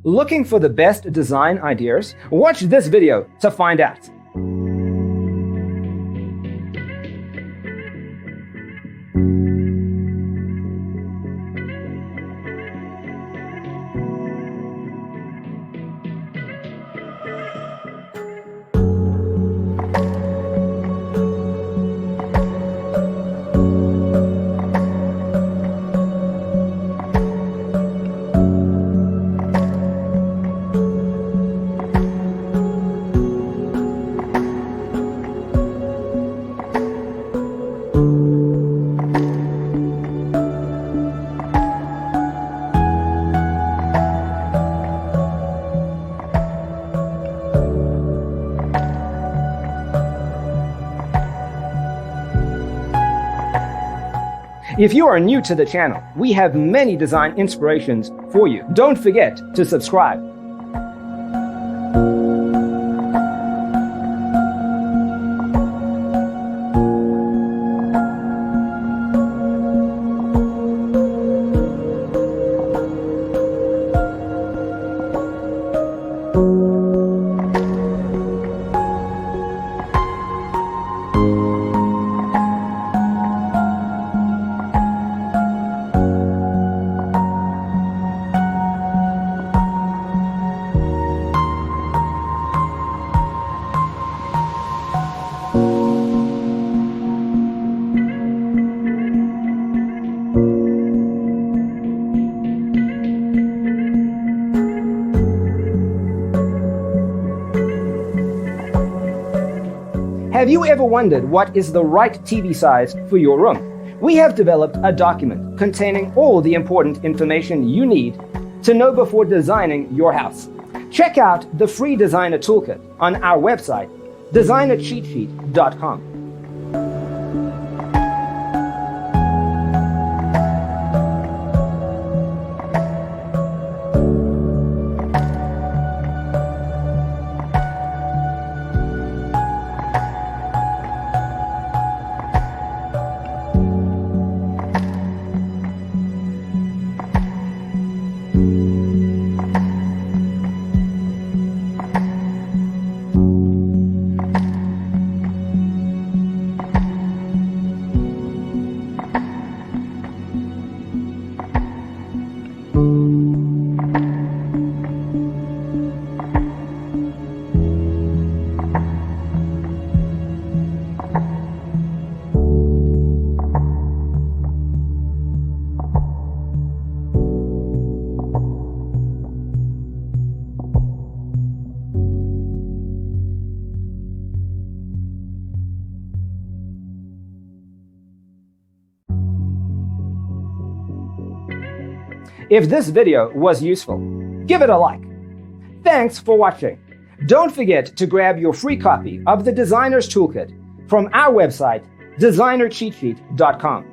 Looking for the best design ideas? Watch this video to find out. If you are new to the channel, we have many design inspirations for you. Don't forget to subscribe. Have you ever wondered what is the right TV size for your room? We have developed a document containing all the important information you need to know before designing your house. Check out the free designer toolkit on our website, designercheatsheet.com. If this video was useful, give it a like. Thanks for watching. Don't forget to grab your free copy of the Designer's Toolkit from our website, designercheatsheet.com.